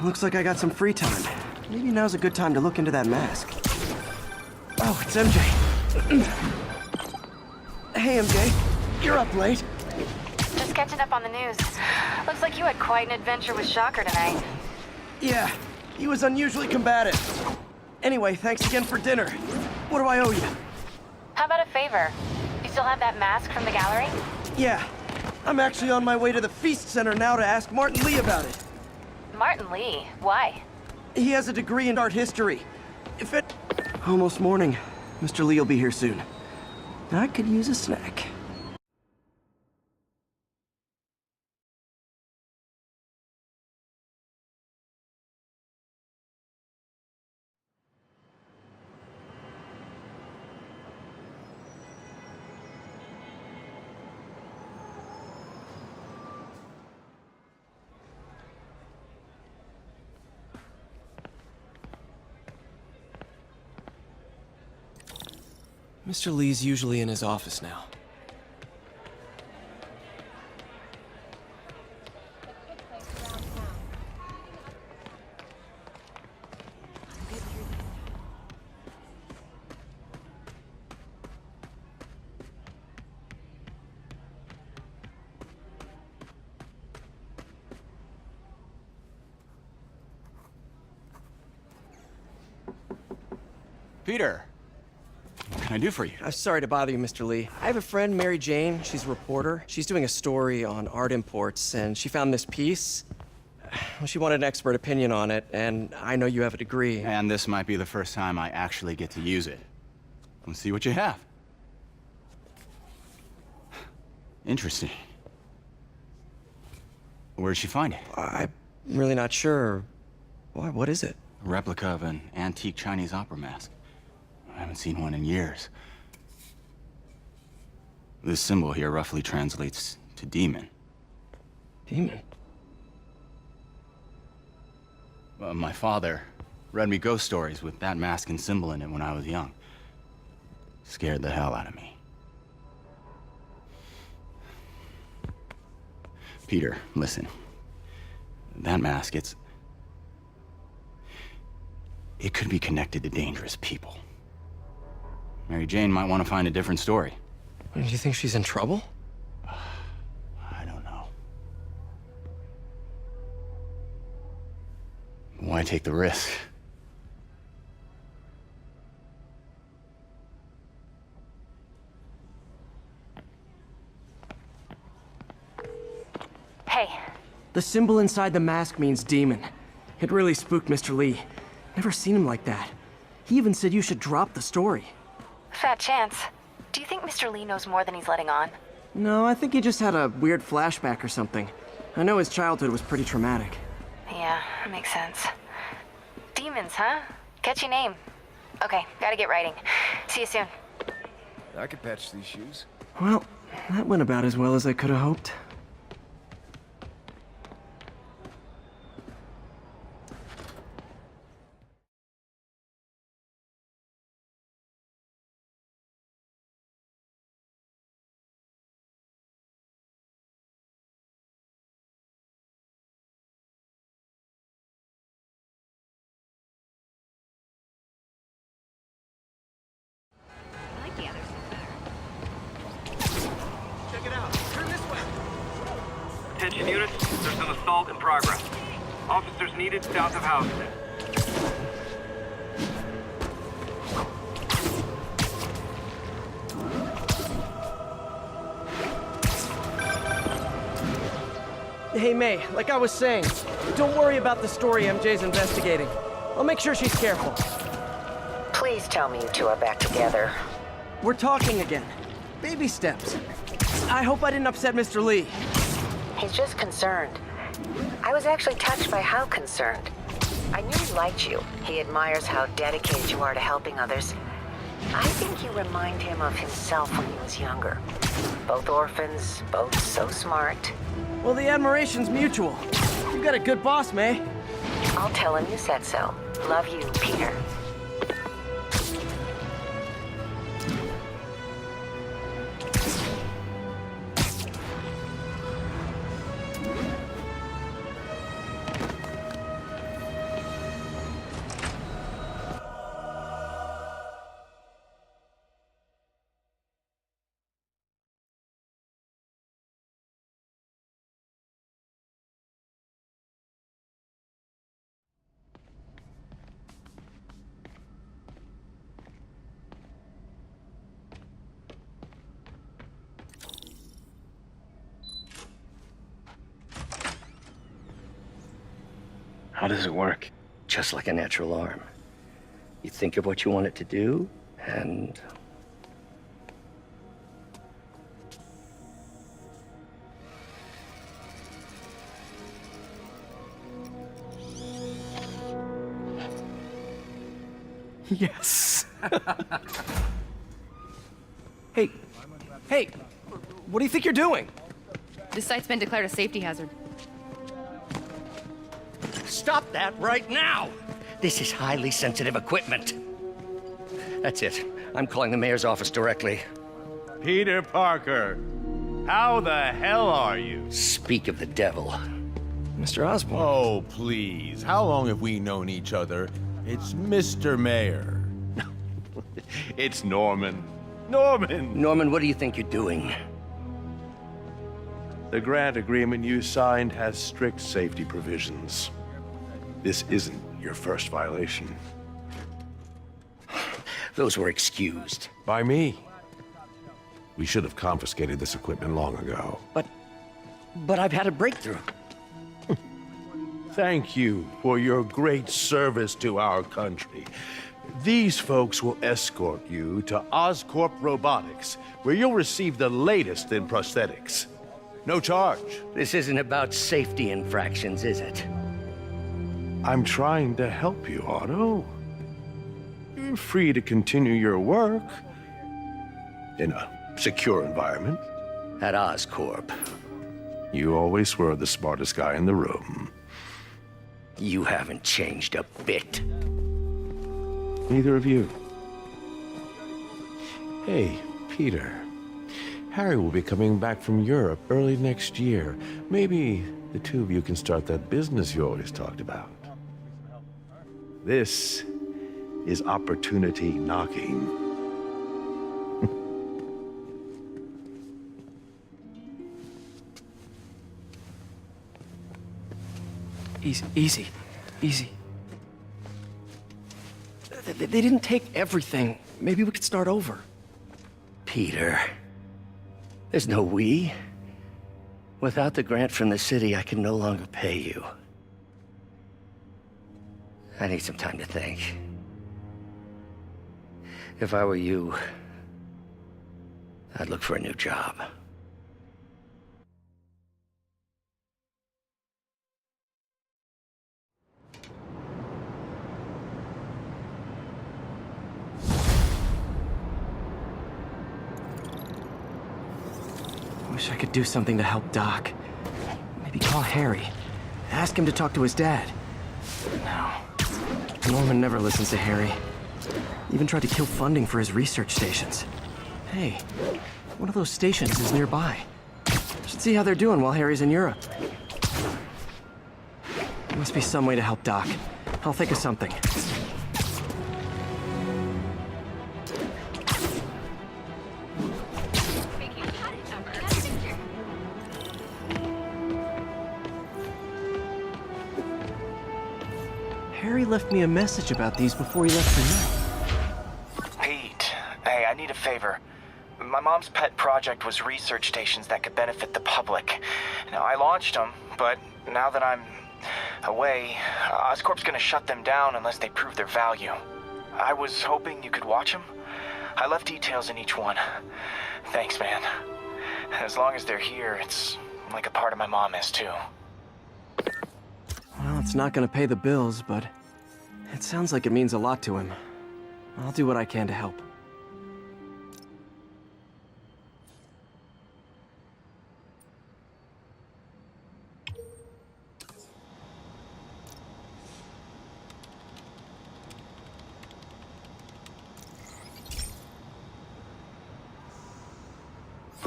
Looks like I got some free time. Maybe now's a good time to look into that mask. Oh, it's MJ. Hey, MJ. You're up late. Just catching up on the news. Looks like you had quite an adventure with Shocker tonight. Yeah, he was unusually combative. Anyway, thanks again for dinner. What do I owe you? How about a favor? You still have that mask from the gallery? Yeah, I'm actually on my way to the Feast Center now to ask Martin Lee about it. Martin Lee? Why? He has a degree in art history. If it... Almost morning. Mr. Lee will be here soon. I could use a snack. Mr. Lee's usually in his office now. Peter, what can I do for you? I'm sorry to bother you, Mr. Lee. I have a friend, Mary Jane. She's a reporter. She's doing a story on art imports, and she found this piece. Well, she wanted an expert opinion on it, and I know you have a degree. And this might be the first time I actually get to use it. Let's see what you have. Interesting. Where did she find it? I'm really not sure. Why, what is it? A replica of an antique Chinese opera mask. I haven't seen one in years. This symbol here roughly translates to demon. Demon? My father read me ghost stories with that mask and symbol in it when I was young. Scared the hell out of me. Peter, listen. That mask, it could be connected to dangerous people. Mary Jane might want to find a different story. Do you think she's in trouble? I don't know. Why take the risk? Hey, The symbol inside the mask means demon. It really spooked Mr. Lee. Never seen him like that. He even said you should drop the story. fat chance. Do you think Mr. Lee knows more than he's letting on? No, I think he just had a weird flashback or something. I know his childhood was pretty traumatic. Yeah, makes sense. Demons, huh? Catchy name. Okay, gotta get writing. See you soon. I could patch these shoes. Well, that went about as well as I could have hoped. Attention units, there's an assault in progress. Officers needed south of Houston. Hey, May, like I was saying, don't worry about the story MJ's investigating. I'll make sure she's careful. Please tell me you two are back together. We're talking again. Baby steps. I hope I didn't upset Mr. Lee. He's just concerned. I was actually touched by how concerned. I knew he liked you. He admires how dedicated you are to helping others. I think you remind him of himself when he was younger. Both orphans, both so smart. Well, the admiration's mutual. You've got a good boss, May. I'll tell him you said so. Love you, Peter. How does it work? Just like a natural arm. You think of what you want it to do, and... Yes. Hey, what do you think you're doing? This site's been declared a safety hazard. Stop that right now! This is highly sensitive equipment. That's it. I'm calling the mayor's office directly. Peter Parker, how the hell are you? Speak of the devil. Mr. Osborn. Oh, please. How long have we known each other? It's Mr. Mayor. It's Norman. Norman, what do you think you're doing? The grant agreement you signed has strict safety provisions. This isn't your first violation. Those were excused. By me. We should have confiscated this equipment long ago. But I've had a breakthrough. Thank you for your great service to our country. These folks will escort you to OSCORP Robotics, where you'll receive the latest in prosthetics. No charge. This isn't about safety infractions, is it? I'm trying to help you, Otto. You're free to continue your work in a secure environment. At OSCORP. You always were the smartest guy in the room. You haven't changed a bit. Neither of you. Hey, Peter. Harry will be coming back from Europe early next year. Maybe the two of you can start that business you always talked about. This is opportunity knocking. Easy. They didn't take everything. Maybe we could start over. Peter, there's no we. Without the grant from the city, I can no longer pay you. I need some time to think. If I were you, I'd look for a new job. Wish I could do something to help Doc. Maybe call Harry. Ask him to talk to his dad. No. Norman never listens to Harry. Even tried to kill funding for his research stations. Hey, one of those stations is nearby. Should see how they're doing while Harry's in Europe. There must be some way to help Doc. I'll think of something. Harry left me a message about these before he left for you. Pete, hey, I need a favor. My mom's pet project was research stations that could benefit the public. Now, I launched them, but now that I'm away, OSCORP's gonna shut them down unless they prove their value. I was hoping you could watch them. I left details in each one. Thanks, man. As long as they're here, it's like a part of my mom is, too. Well, it's not gonna pay the bills, but it sounds like it means a lot to him. I'll do what I can to help.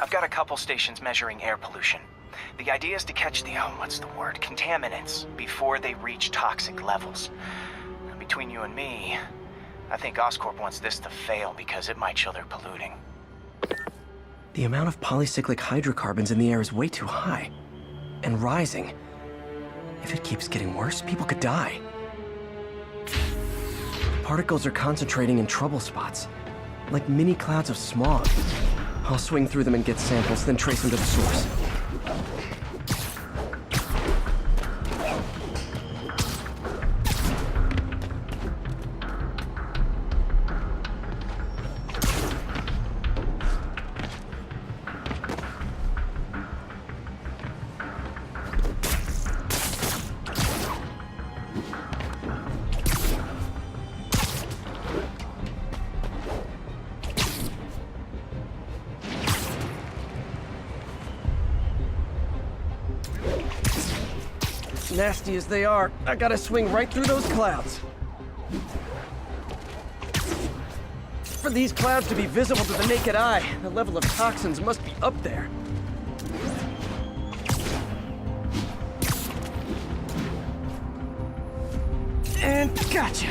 I've got a couple stations measuring air pollution. The idea is to catch the, contaminants before they reach toxic levels. Between you and me, I think OSCORP wants this to fail because it might show they're polluting. The amount of polycyclic hydrocarbons in the air is way too high. And rising. If it keeps getting worse, people could die. Particles are concentrating in trouble spots, like mini clouds of smog. I'll swing through them and get samples, then trace them to the source. Nasty as they are, I gotta swing right through those clouds. For these clouds to be visible to the naked eye, the level of toxins must be up there. And gotcha!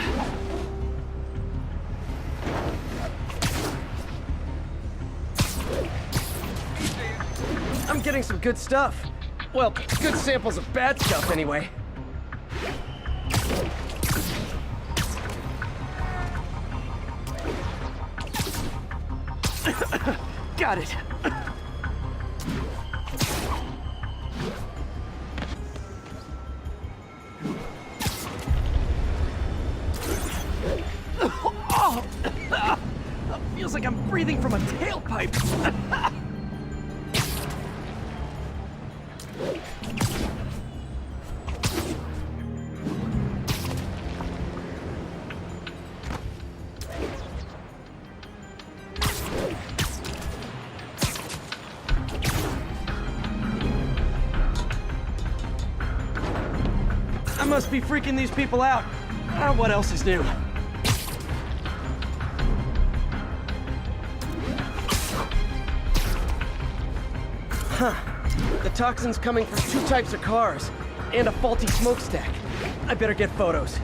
I'm getting some good stuff. Well, good samples of bad stuff, anyway. Got it. Oh, feels like I'm breathing from a tailpipe. I must be freaking these people out. What else is new? Huh. The toxin's coming from 2 types of cars, and a faulty smokestack. I better get photos.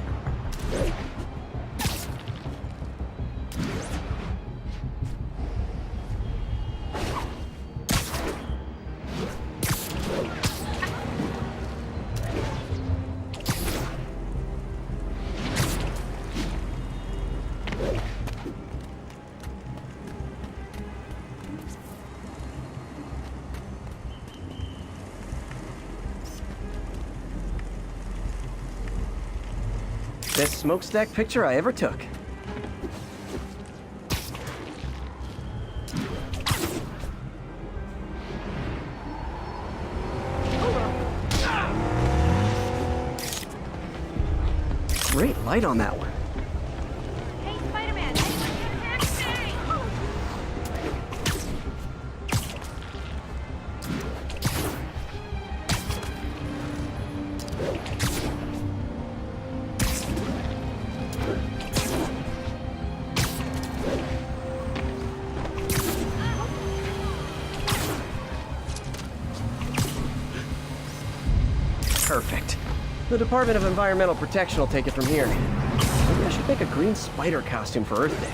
Best smokestack picture I ever took. Great light on that one. Hey, Spider-Man! Hey, Perfect. The Department of Environmental Protection will take it from here. Maybe I should make a green spider costume for Earth Day.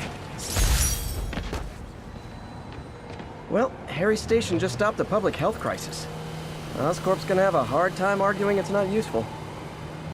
Well, Harry's station just stopped a public health crisis. OSCORP's gonna have a hard time arguing it's not useful.